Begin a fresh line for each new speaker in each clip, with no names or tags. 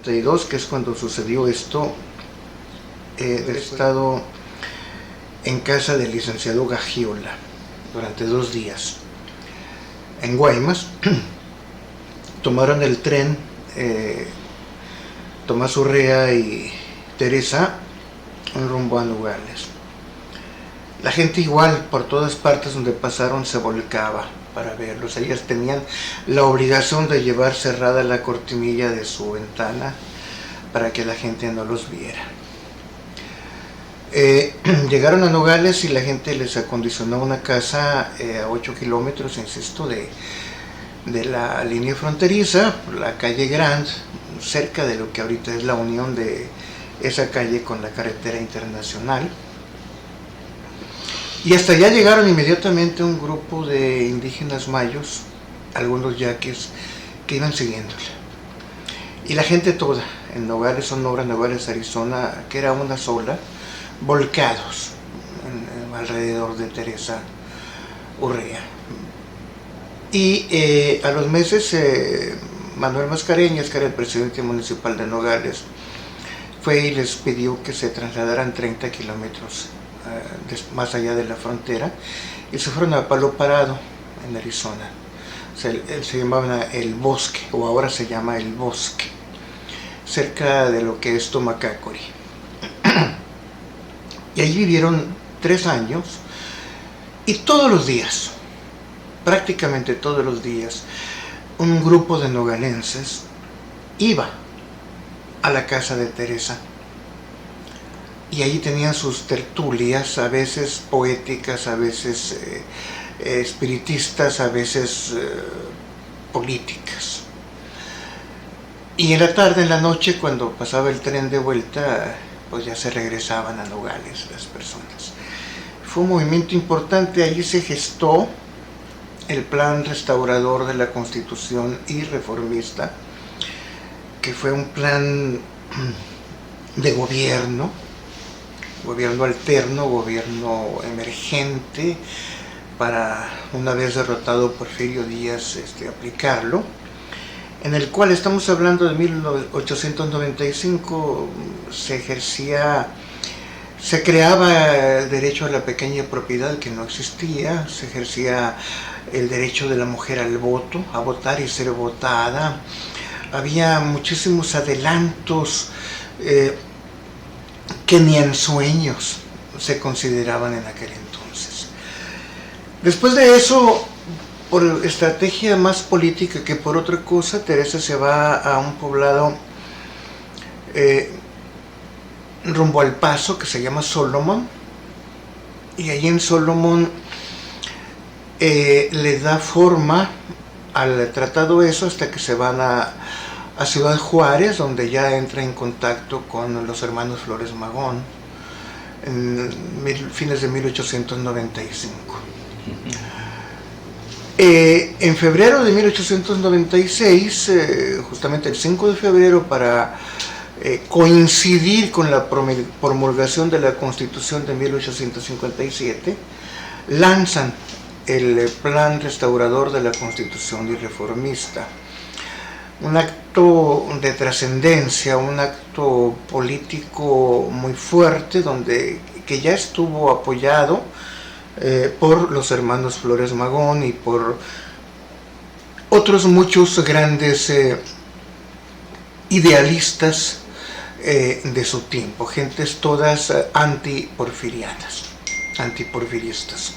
1992, que es cuando sucedió esto, he estado en casa del licenciado Gagiola durante 2 días en Guaymas. Tomaron el tren Tomás Urrea y Teresa en rumbo a Nogales. La gente igual, por todas partes donde pasaron, se volcaba para verlos. Ellas tenían la obligación de llevar cerrada la cortinilla de su ventana para que la gente no los viera. Llegaron a Nogales y la gente les acondicionó una casa a 8 kilómetros, insisto, de la línea fronteriza, la calle Grand, cerca de lo que ahorita es la unión de esa calle con la carretera internacional. Y hasta allá llegaron inmediatamente un grupo de indígenas mayos, algunos yaquis, que iban siguiéndola. Y la gente toda, en Nogales, Sonora, Nogales, Arizona, que era una sola, volcados alrededor de Teresa Urrea. Y a los meses, Manuel Mascareñas, que era el presidente municipal de Nogales, fue y les pidió que se trasladaran 30 kilómetros más allá de la frontera, y se fueron a Palo Parado, en Arizona. Se llamaba El Bosque, o ahora se llama El Bosque, cerca de lo que es Tomacácori. Y allí vivieron 3 años, y todos los días, prácticamente todos los días, un grupo de nogalenses iba a la casa de Teresa, y allí tenían sus tertulias, a veces poéticas, a veces espiritistas, a veces políticas. Y en la tarde, en la noche, cuando pasaba el tren de vuelta, pues ya se regresaban a Nogales las personas. Fue un movimiento importante. Allí se gestó el plan restaurador de la Constitución y reformista, que fue un plan de gobierno alterno, gobierno emergente, para, una vez derrotado Porfirio Díaz, aplicarlo, en el cual, estamos hablando de 1895, se creaba el derecho a la pequeña propiedad, que no existía, se ejercía el derecho de la mujer al voto, a votar y ser votada. Había muchísimos adelantos que ni en sueños se consideraban en aquel entonces. Después de eso, por estrategia más política que por otra cosa, Teresa se va a un poblado rumbo al Paso, que se llama Solomon, y allí en Solomon le da forma al tratado eso, hasta que se van a Ciudad Juárez, donde ya entra en contacto con los hermanos Flores Magón en fines de 1895. En febrero de 1896, justamente el 5 de febrero, para coincidir con la promulgación de la Constitución de 1857, lanzan el plan restaurador de la Constitución y reformista. Un acto de trascendencia, un acto político muy fuerte, que ya estuvo apoyado por los hermanos Flores Magón y por otros muchos grandes idealistas de su tiempo, gentes todas antiporfiristas.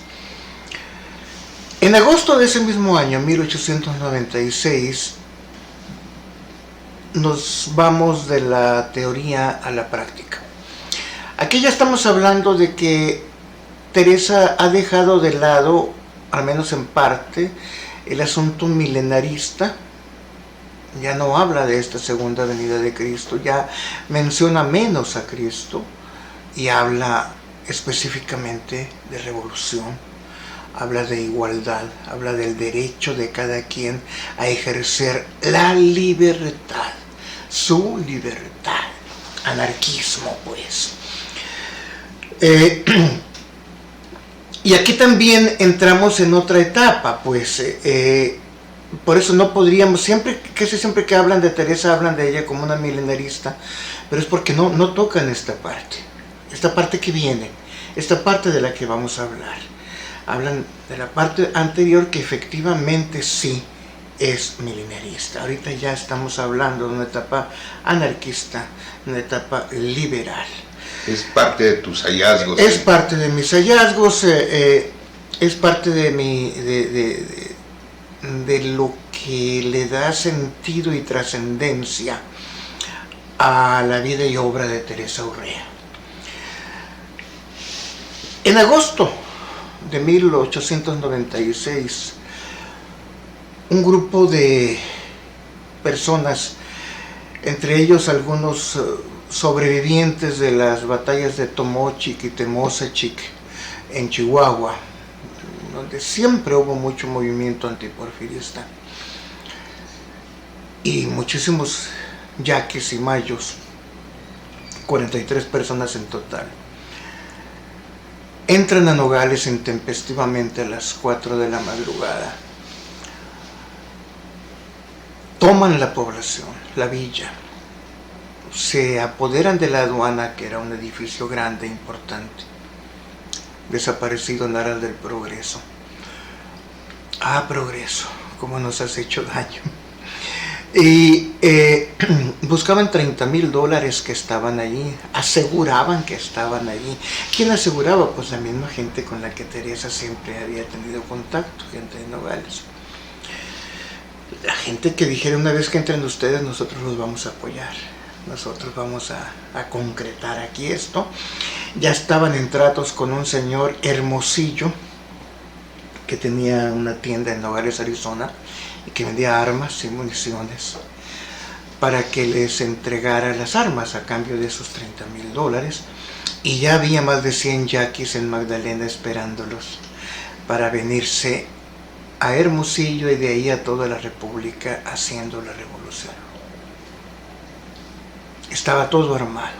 En agosto de ese mismo año, 1896, nos vamos de la teoría a la práctica. Aquí ya estamos hablando de que Teresa ha dejado de lado, al menos en parte, el asunto milenarista. Ya no habla de esta segunda venida de Cristo, ya menciona menos a Cristo y habla específicamente de revolución, habla de igualdad, habla del derecho de cada quien a ejercer la libertad, su libertad, anarquismo, pues. Y aquí también entramos en otra etapa, pues Por eso no podríamos, casi siempre que hablan de Teresa, hablan de ella como una milenarista, pero es porque no tocan esta parte que viene, esta parte de la que vamos a hablar. Hablan de la parte anterior que efectivamente sí es milenarista. Ahorita ya estamos hablando de una etapa anarquista, una etapa liberal.
Es parte de tus hallazgos.
Es parte de mis hallazgos, es parte de de lo que le da sentido y trascendencia a la vida y obra de Teresa Urrea. En agosto de 1896, un grupo de personas, entre ellos algunos sobrevivientes de las batallas de Tomochic y Temozachic en Chihuahua, donde siempre hubo mucho movimiento antiporfirista y muchísimos yaquis y mayos, 43 personas en total, entran a Nogales intempestivamente a las 4 de la madrugada, toman la población, la villa, se apoderan de la aduana, que era un edificio grande, importante, desaparecido en aras del progreso. Progreso, cómo nos has hecho daño. Y buscaban $30,000 que estaban allí, aseguraban que estaban allí. ¿Quién aseguraba? Pues la misma gente con la que Teresa siempre había tenido contacto, gente de Nogales. La gente que dijera: una vez que entren ustedes, nosotros los vamos a apoyar, nosotros vamos a concretar aquí esto. Ya estaban en tratos con un señor Hermosillo, que tenía una tienda en Nogales, Arizona, y que vendía armas y municiones, para que les entregara las armas a cambio de esos $30,000. Y ya había más de 100 yaquis en Magdalena esperándolos para venirse a Hermosillo y de ahí a toda la República haciendo la revolución. Estaba todo armado.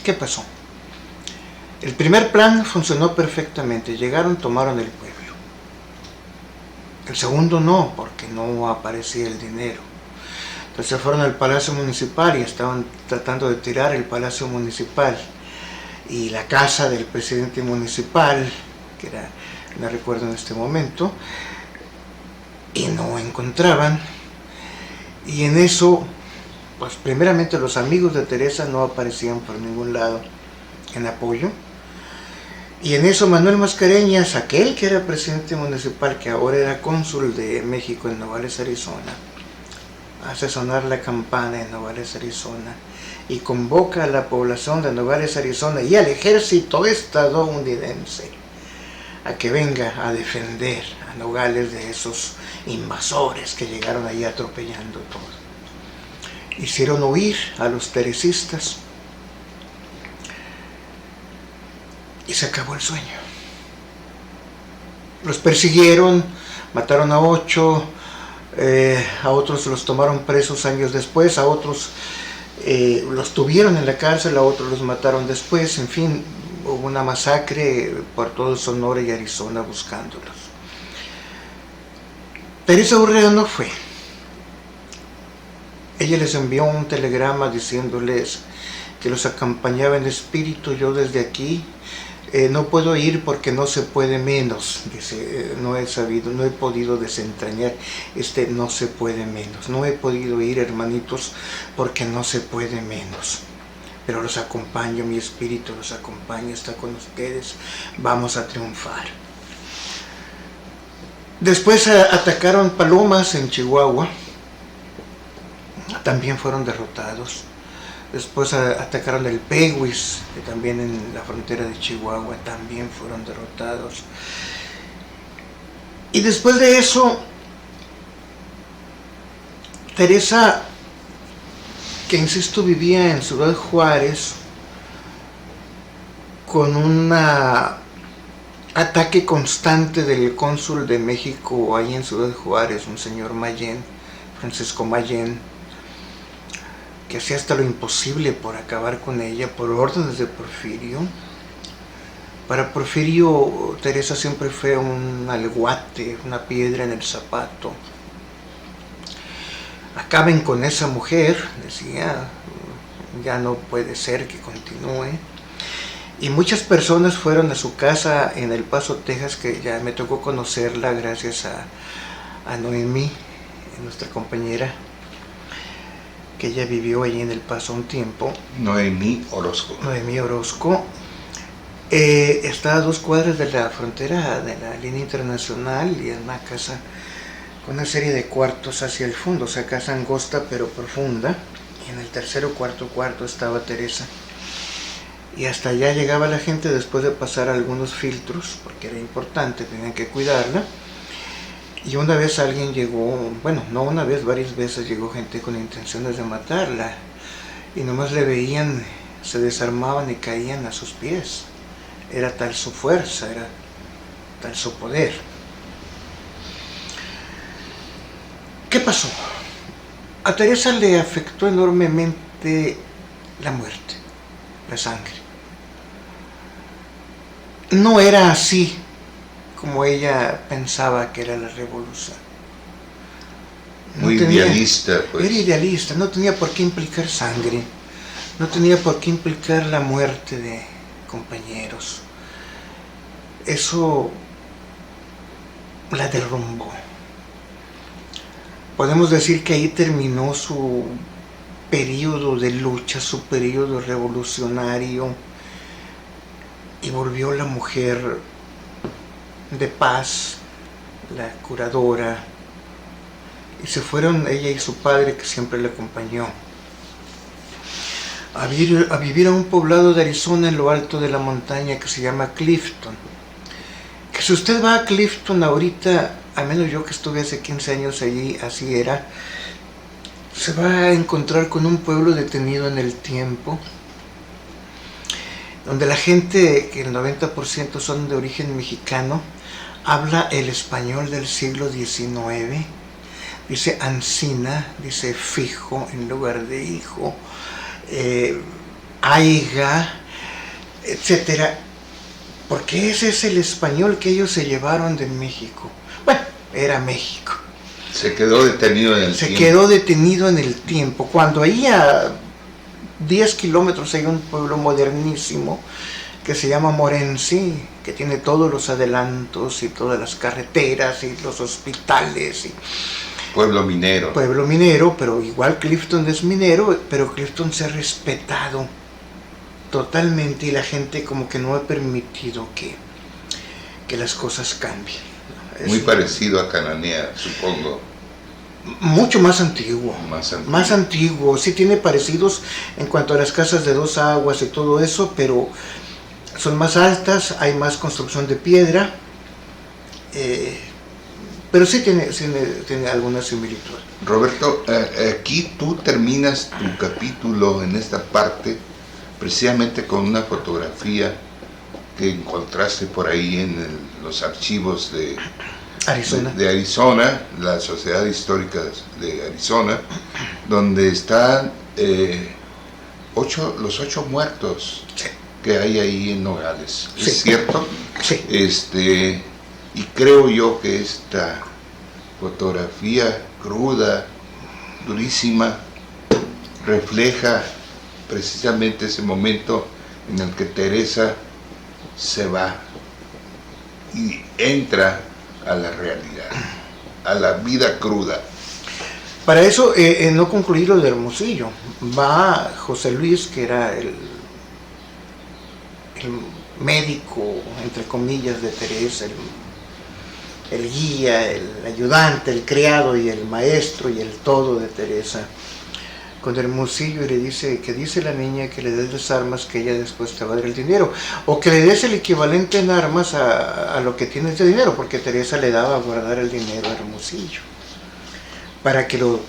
¿Qué pasó? El primer plan funcionó perfectamente. Llegaron, tomaron el pueblo. El segundo no, porque no aparecía el dinero. Entonces fueron al Palacio Municipal y estaban tratando de tirar el Palacio Municipal y la casa del presidente municipal, que era, no recuerdo en este momento, y no encontraban. Y en eso, pues primeramente los amigos de Teresa no aparecían por ningún lado en apoyo. Y en eso Manuel Mascareñas, aquel que era presidente municipal, que ahora era cónsul de México en Nogales, Arizona, hace sonar la campana en Nogales, Arizona, y convoca a la población de Nogales, Arizona y al ejército estadounidense a que venga a defender a Nogales de esos invasores que llegaron ahí atropellando todo. Hicieron huir a los teresistas y se acabó el sueño. Los persiguieron, mataron a 8, a otros los tomaron presos años después, a otros los tuvieron en la cárcel, a otros los mataron después. En fin, hubo una masacre por todo Sonora y Arizona buscándolos. Teresa Urrea no fue. Ella les envió un telegrama diciéndoles que los acompañaba en espíritu. Yo desde aquí no puedo ir porque no se puede menos. Dice, no he podido desentrañar no se puede menos. No he podido ir, hermanitos, porque no se puede menos. Pero los acompaño, mi espíritu los acompaña, está con ustedes, vamos a triunfar. Después atacaron Palomas en Chihuahua, también fueron derrotados. Después atacaron el Peguis, que también en la frontera de Chihuahua, también fueron derrotados. Y después de eso, Teresa, que insisto vivía en Ciudad Juárez, con un ataque constante del cónsul de México ahí en Ciudad Juárez, un señor Mayén, Francisco Mayén, que hacía hasta lo imposible por acabar con ella, por órdenes de Porfirio. Para Porfirio, Teresa siempre fue un alguate, una piedra en el zapato. acaben con esa mujer, decía, ya no puede ser que continúe. Y muchas personas fueron a su casa en El Paso, Texas, que ya me tocó conocerla gracias a Noemí, nuestra compañera, que ella vivió allí en El Paso un tiempo.
Noemí Orozco.
Noemí Orozco. Está a 2 cuadras de la frontera de la línea internacional y en una casa con una serie de cuartos hacia el fondo, o sea, casa angosta pero profunda. Y en el tercer o cuarto cuarto estaba Teresa. Y hasta allá llegaba la gente después de pasar algunos filtros, porque era importante, tenían que cuidarla. Y una vez alguien llegó, bueno, no una vez, varias veces llegó gente con intenciones de matarla. Y nomás le veían, se desarmaban y caían a sus pies. Era tal su fuerza, era tal su poder. ¿Qué pasó? A Teresa le afectó enormemente la muerte, la sangre. No era así como ella pensaba que era la revolución.
Muy idealista, pues.
Era idealista, no tenía por qué implicar sangre, no tenía por qué implicar la muerte de compañeros. Eso la derrumbó. Podemos decir que ahí terminó su periodo de lucha, su periodo revolucionario, y volvió la mujer de paz, la curadora, y se fueron ella y su padre, que siempre le acompañó, a vivir a un poblado de Arizona en lo alto de la montaña que se llama Clifton. Que si usted va a Clifton ahorita, al menos yo que estuve hace 15 años allí, así era, se va a encontrar con un pueblo detenido en el tiempo, donde la gente, que el 90% son de origen mexicano, habla el español del siglo XIX, dice ancina, dice fijo en lugar de hijo, aiga, etcétera, porque ese es el español que ellos se llevaron de México. Bueno, era México.
Se quedó detenido en el tiempo.
Se quedó detenido en el tiempo. Cuando ahí a 10 kilómetros hay un pueblo modernísimo que se llama Morenci, que tiene todos los adelantos y todas las carreteras y los hospitales.
Pueblo minero.
Pueblo minero, pero igual Clifton es minero, pero Clifton se ha respetado totalmente y la gente como que no ha permitido que las cosas cambien.
Muy parecido a Cananea, supongo.
Mucho más antiguo.
Más
antiguo. Sí tiene parecidos en cuanto a las casas de 2 aguas y todo eso, pero son más altas, hay más construcción de piedra, pero sí tiene alguna similitud.
Roberto, aquí tú terminas tu capítulo en esta parte precisamente con una fotografía que encontraste por ahí en los archivos de Arizona, la Sociedad Histórica de Arizona, donde están los 8 muertos que hay ahí en Nogales. ¿Es cierto?
Sí.
Y creo yo que esta fotografía cruda, durísima, refleja precisamente ese momento en el que Teresa se va y entra a la realidad, a la vida cruda.
Para eso, no concluir lo de Hermosillo, va José Luis, que era el médico, entre comillas, de Teresa, el guía, el ayudante, el criado y el maestro y el todo de Teresa, con Hermosillo, y le dice que dice la niña que le des las armas, que ella después te va a dar el dinero, o que le des el equivalente en armas a lo que tienes de dinero, porque Teresa le daba a guardar el dinero a Hermosillo para que lo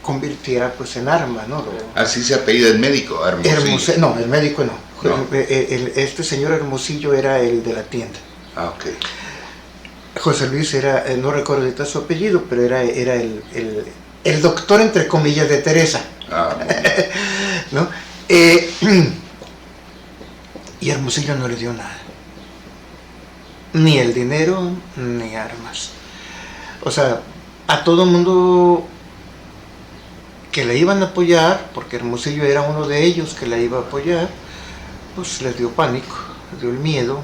convirtiera pues en arma, ¿no?
Así se apellida el médico, Hermosillo.
No, el médico no. Este señor Hermosillo era el de la tienda.
Ah, ok.
José Luis era, no recuerdo ahorita su apellido, pero era el doctor, entre comillas, de Teresa.
Ah,
¿no? Y Hermosillo no le dio nada. Ni el dinero, ni armas. O sea, a todo mundo que la iban a apoyar, porque Hermosillo era uno de ellos que la iba a apoyar, pues les dio pánico, les dio el miedo,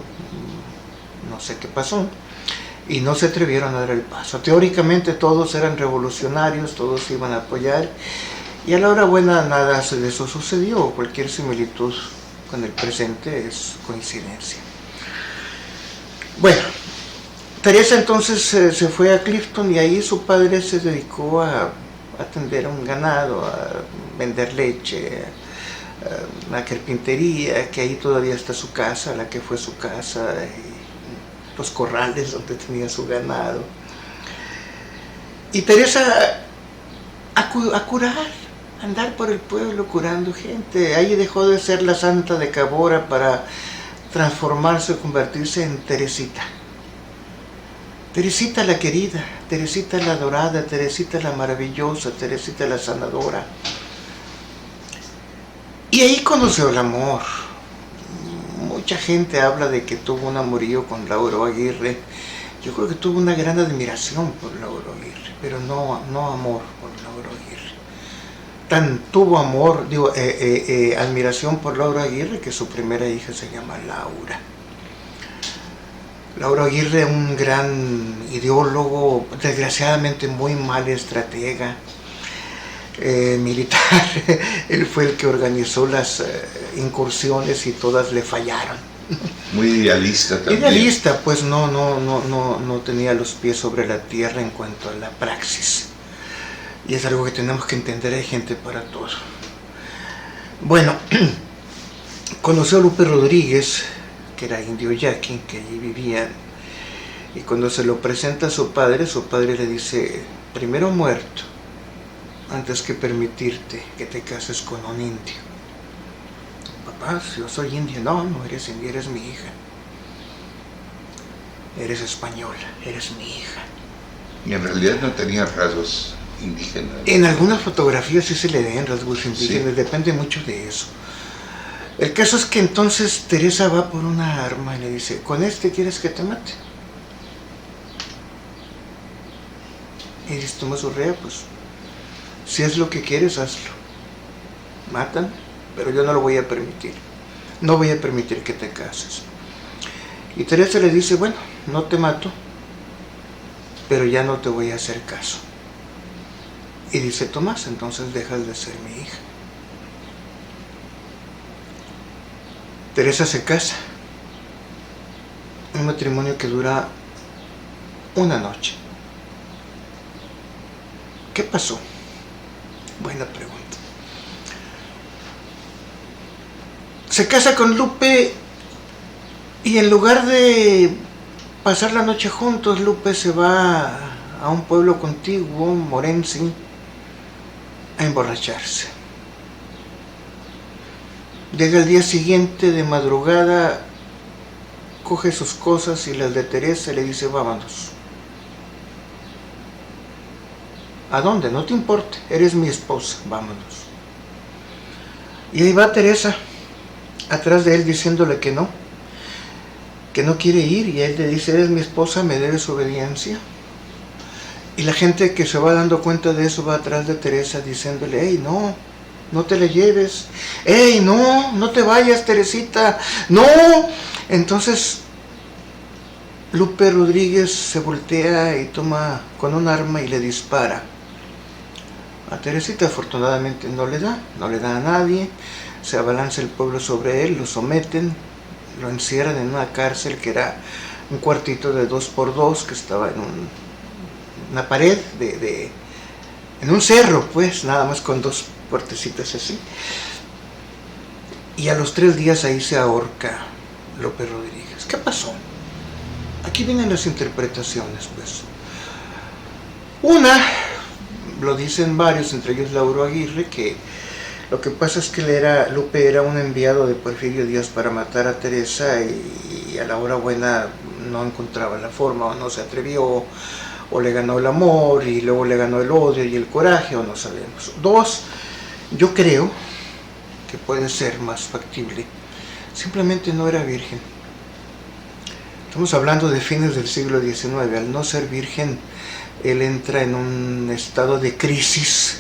no sé qué pasó, y no se atrevieron a dar el paso. Teóricamente todos eran revolucionarios, todos iban a apoyar, y a la hora buena nada de eso sucedió. Cualquier similitud con el presente es coincidencia. Bueno, Teresa entonces se fue a Clifton y ahí su padre se dedicó a atender a un ganado, a vender leche, a una carpintería, que ahí todavía está su casa, la que fue su casa, y los corrales donde tenía su ganado. Y Teresa a curar, andar por el pueblo curando gente. Ahí dejó de ser la santa de Cabora para transformarse, convertirse en Teresita. Teresita la querida, Teresita la adorada, Teresita la maravillosa, Teresita la sanadora. Y ahí conoció el amor. Mucha gente habla de que tuvo un amorío con Lauro Aguirre. Yo creo que tuvo una gran admiración por Lauro Aguirre, pero no amor por Lauro Aguirre. Tan tuvo amor, admiración por Lauro Aguirre, que su primera hija se llama Laura. Lauro Aguirre, un gran ideólogo, desgraciadamente muy mal estratega militar. Él fue el que organizó las incursiones y todas le fallaron.
Muy idealista también.
Idealista, pues no tenía los pies sobre la tierra en cuanto a la praxis. Y es algo que tenemos que entender, hay gente para todo. Bueno, conoció a Lupe Rodríguez, que era indio yaqui, que allí vivían, y cuando se lo presenta a su padre le dice: primero muerto, antes que permitirte que te cases con un indio. Papá, si yo soy indio. No eres indio, eres mi hija. Eres española, eres mi hija.
Y en realidad no tenía rasgos indígenas.
En algunas fotografías sí se le ven rasgos indígenas, sí. Depende mucho de eso. El caso es que entonces Teresa va por una arma y le dice: ¿con este quieres que te mate? Y dice Tomás Urrea: pues si es lo que quieres, hazlo. Matan, pero yo no lo voy a permitir. No voy a permitir que te cases. Y Teresa le dice: bueno, no te mato, pero ya no te voy a hacer caso. Y dice Tomás: entonces dejas de ser mi hija. Teresa se casa. Un matrimonio que dura una noche. ¿Qué pasó? Buena pregunta. Se casa con Lupe y en lugar de pasar la noche juntos, Lupe se va a un pueblo contiguo, Morenci, a emborracharse. Llega el día siguiente de madrugada, coge sus cosas y las de Teresa y le dice: vámonos. ¿A dónde? No te importa, eres mi esposa, vámonos. Y ahí va Teresa, atrás de él diciéndole que no quiere ir, y él le dice: eres mi esposa, me debes obediencia. Y la gente que se va dando cuenta de eso va atrás de Teresa diciéndole: hey, no te la lleves, hey, no te vayas, Teresita, no. Entonces Lupe Rodríguez se voltea y toma con un arma y le dispara. A Teresita afortunadamente no le da a nadie. Se abalanza el pueblo sobre él, lo someten, lo encierran en una cárcel que era un cuartito de 2x2 que estaba en una pared en un cerro, pues, nada más con 2 puertecitas así. Y a los 3 días ahí se ahorca Lupe Rodríguez. ¿Qué pasó? Aquí vienen las interpretaciones, pues. Una, lo dicen varios, entre ellos Lauro Aguirre, que lo que pasa es que Lupe era un enviado de Porfirio Díaz para matar a Teresa y a la hora buena no encontraba la forma, o no se atrevió, o le ganó el amor y luego le ganó el odio y el coraje, o no sabemos. 2, yo creo que puede ser más factible, simplemente no era virgen. Estamos hablando de fines del siglo XIX. Al no ser virgen, él entra en un estado de crisis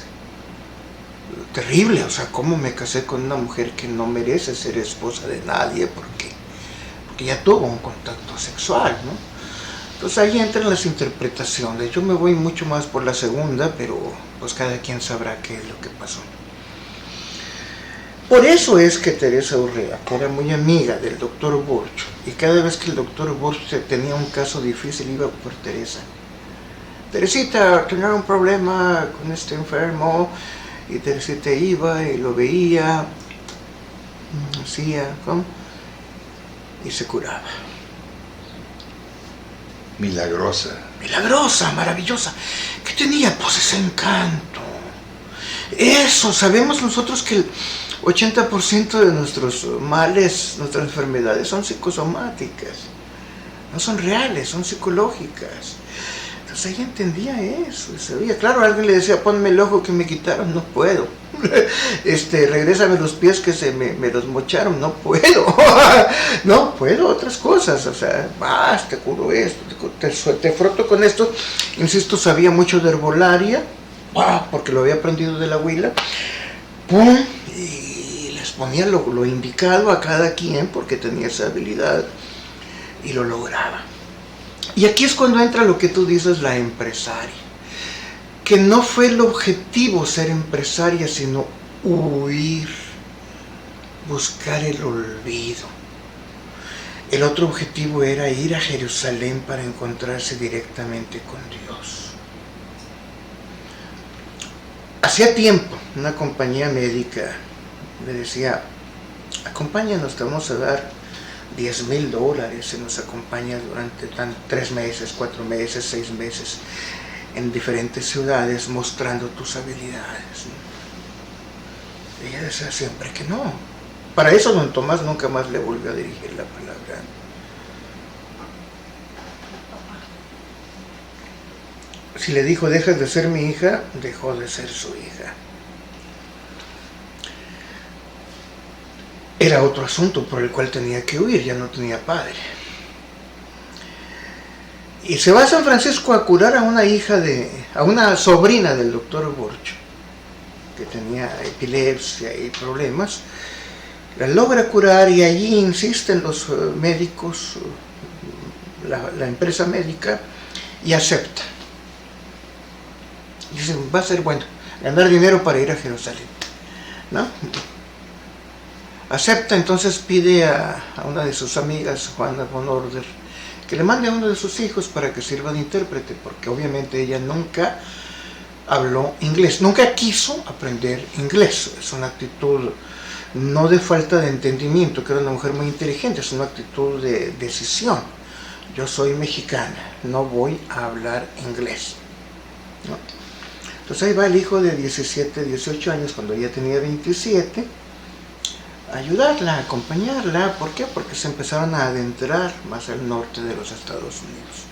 terrible. O sea, ¿cómo me casé con una mujer que no merece ser esposa de nadie? Porque ya tuvo un contacto sexual, ¿no? Entonces ahí entran las interpretaciones. Yo me voy mucho más por la segunda, pero pues cada quien sabrá qué es lo que pasó. Por eso es que Teresa Urrea, que era muy amiga del doctor Burch, y cada vez que el doctor Burch tenía un caso difícil iba por Teresa. Teresita, tenía un problema con este enfermo, y Teresita iba y lo veía, hacía, ¿cómo? Y se curaba. Milagrosa, maravillosa. ¿Qué tenía? Pues ese encanto. Eso, sabemos nosotros que el 80% de nuestros males, nuestras enfermedades son psicosomáticas. No son reales, son psicológicas. Entonces ella entendía eso, sabía. Claro, alguien le decía, ponme el ojo que me quitaron, no puedo. Regrésame los pies que me los mocharon, no puedo. No puedo, otras cosas. O sea, te curo esto, te froto con esto. Insisto, sabía mucho de herbolaria, porque lo había aprendido de la abuela. ¡Pum! Y les ponía lo indicado a cada quien porque tenía esa habilidad y lo lograba. Y aquí es cuando entra lo que tú dices, la empresaria. Que no fue el objetivo ser empresaria, sino huir, buscar el olvido. El otro objetivo era ir a Jerusalén para encontrarse directamente con Dios. Hacía tiempo, una compañía médica me decía, acompáñanos, te vamos a dar $10,000, se nos acompaña durante 3 meses, 4 meses, 6 meses en diferentes ciudades mostrando tus habilidades. Ella decía siempre que no. Para eso don Tomás nunca más le volvió a dirigir la palabra. Si le dijo dejas de ser mi hija, dejó de ser su hija. Era otro asunto por el cual tenía que huir, ya no tenía padre. Y se va a San Francisco a curar a una sobrina del doctor Burch, que tenía epilepsia y problemas. La logra curar y allí insisten los médicos, la empresa médica, y acepta. Dicen, va a ser bueno, ganar dinero para ir a Jerusalén, ¿no? Acepta, entonces pide a una de sus amigas, Juana von Order, que le mande a uno de sus hijos para que sirva de intérprete, porque obviamente ella nunca habló inglés, nunca quiso aprender inglés. Es una actitud no de falta de entendimiento, que era una mujer muy inteligente, es una actitud de decisión. Yo soy mexicana, no voy a hablar inglés, ¿no? Entonces ahí va el hijo de 17, 18 años, cuando ella tenía 27, a ayudarla, a acompañarla. ¿Por qué? Porque se empezaron a adentrar más al norte de los Estados Unidos.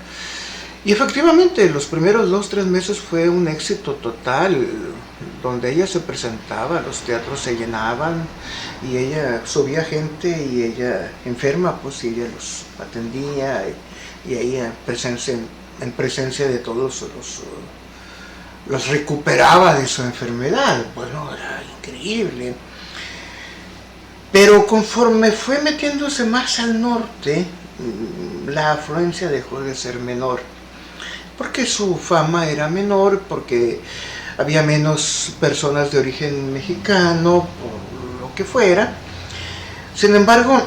Y efectivamente, los primeros 2-3 meses fue un éxito total, donde ella se presentaba, los teatros se llenaban, y ella subía gente, y ella enferma, pues, y ella los atendía, y ella en presencia de todos los recuperaba de su enfermedad. Bueno, era increíble. Pero conforme fue metiéndose más al norte, la afluencia dejó de ser menor, porque su fama era menor, porque había menos personas de origen mexicano, por lo que fuera. Sin embargo,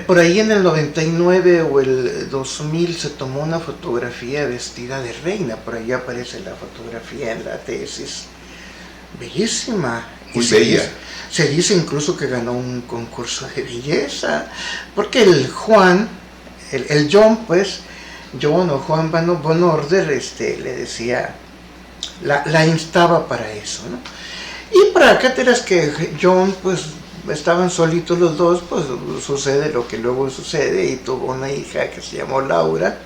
por ahí en el 99 o el 2000 se tomó una fotografía vestida de reina. Por ahí aparece la fotografía en la tesis, bellísima.
Muy bella.
Se dice incluso que ganó un concurso de belleza, porque el John, pues, John o Juan von Order, le decía, la instaba para eso, ¿no? Y para cátedras que John, pues, estaban solitos los dos, pues sucede lo que luego sucede, y tuvo una hija que se llamó Laura.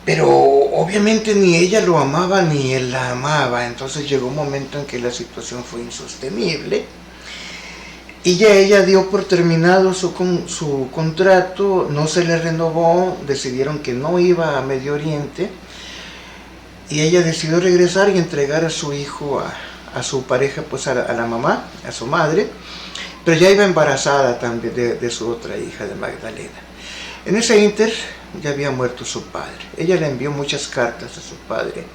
Pero obviamente ni ella lo amaba ni él la amaba. Entonces llegó un momento en que la situación fue insostenible Y ya ella dio por terminado su contrato, no se le renovó, decidieron que no iba a Medio Oriente, y ella decidió regresar y entregar a su hijo a su pareja, pues a la mamá, a su madre, pero ya iba embarazada también de su otra hija, de Magdalena. En ese ínter ya había muerto su padre. Ella le envió muchas cartas a su padre,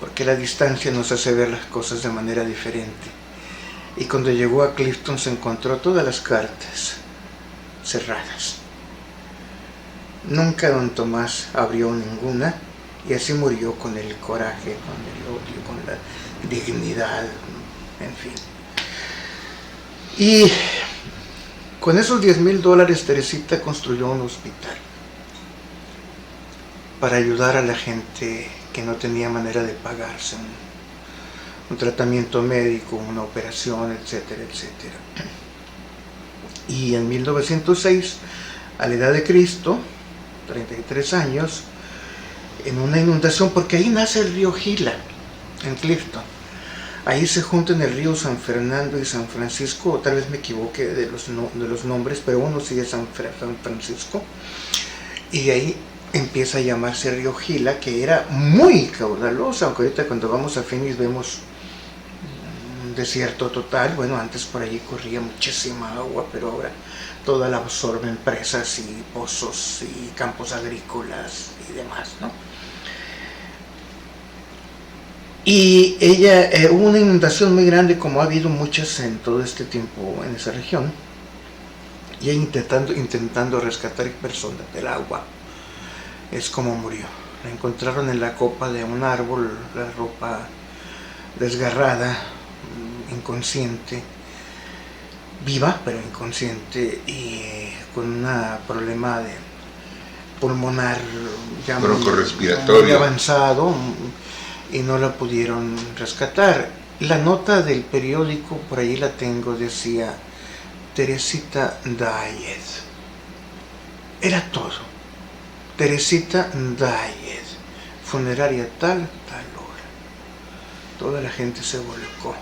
porque la distancia nos hace ver las cosas de manera diferente. Y cuando llegó a Clifton se encontró todas las cartas cerradas. Nunca don Tomás abrió ninguna, y así murió con el coraje, con el odio, con la dignidad, en fin. Y con esos $10,000 Teresita construyó un hospital para ayudar a la gente que no tenía manera de pagarse un tratamiento médico, una operación, etcétera, etcétera. Y en 1906, a la edad de Cristo, 33 años, en una inundación, porque ahí nace el río Gila, en Clifton. Ahí se juntan el río San Fernando y San Francisco, o tal vez me equivoque de los nombres, pero uno sí es San Francisco. Y de ahí empieza a llamarse río Gila, que era muy caudaloso, aunque ahorita cuando vamos a Phoenix vemos un desierto total. Bueno, antes por allí corría muchísima agua, pero ahora toda la absorben presas y pozos y campos agrícolas y demás, ¿no? Y hubo una inundación muy grande, como ha habido muchas en todo este tiempo en esa región, y intentando rescatar personas del agua, es como murió. La encontraron en la copa de un árbol, la ropa desgarrada, inconsciente, viva pero inconsciente, y con un problema de pulmonar ya muy avanzado, y no la pudieron rescatar. La nota del periódico, por ahí la tengo, decía Teresita died. Era todo. Teresita died. Funeraria tal hora. Toda la gente se volcó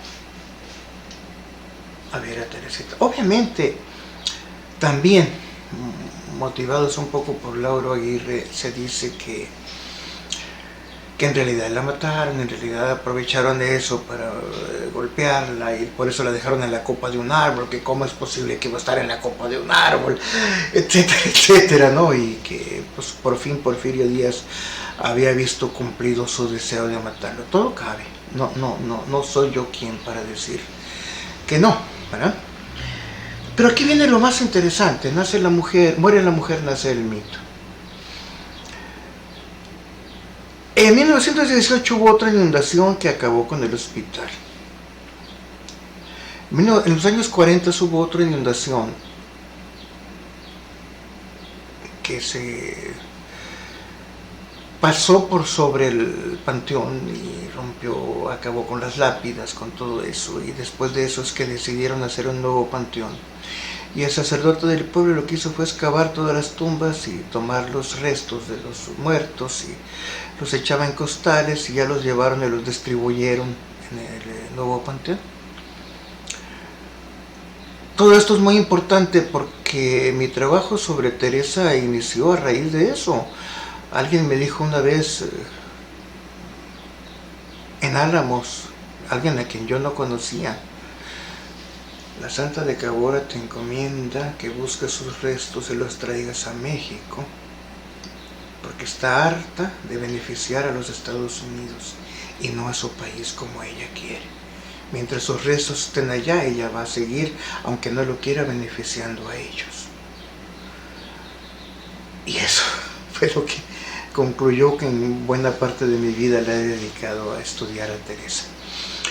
a ver a Teresita. Obviamente, también motivados un poco por Lauro Aguirre, se dice que en realidad la mataron, en realidad aprovecharon de eso para golpearla, y por eso la dejaron en la copa de un árbol, que cómo es posible que va a estar en la copa de un árbol, etcétera, etcétera, ¿no? Y que pues por fin Porfirio Díaz había visto cumplido su deseo de matarlo. Todo cabe, no soy yo quien para decir que no, ¿verdad? Pero aquí viene lo más interesante. Muere la mujer, nace el mito. En 1918 hubo otra inundación que acabó con el hospital. En los años 40 hubo otra inundación que se pasó por sobre el panteón y acabó con las lápidas, con todo eso, y después de eso es que decidieron hacer un nuevo panteón. Y el sacerdote del pueblo lo que hizo fue excavar todas las tumbas y tomar los restos de los muertos y los echaba en costales, y ya los llevaron y los distribuyeron en el nuevo panteón. Todo esto es muy importante porque mi trabajo sobre Teresa inició a raíz de eso. Alguien me dijo una vez en Álamos, alguien a quien yo no conocía: la Santa de Cabora te encomienda que busques sus restos y los traigas a México, porque está harta de beneficiar a los Estados Unidos y no a su país como ella quiere. Mientras sus restos estén allá, ella va a seguir, aunque no lo quiera, beneficiando a ellos. Y eso fue lo que concluyó que en buena parte de mi vida la he dedicado a estudiar a Teresa.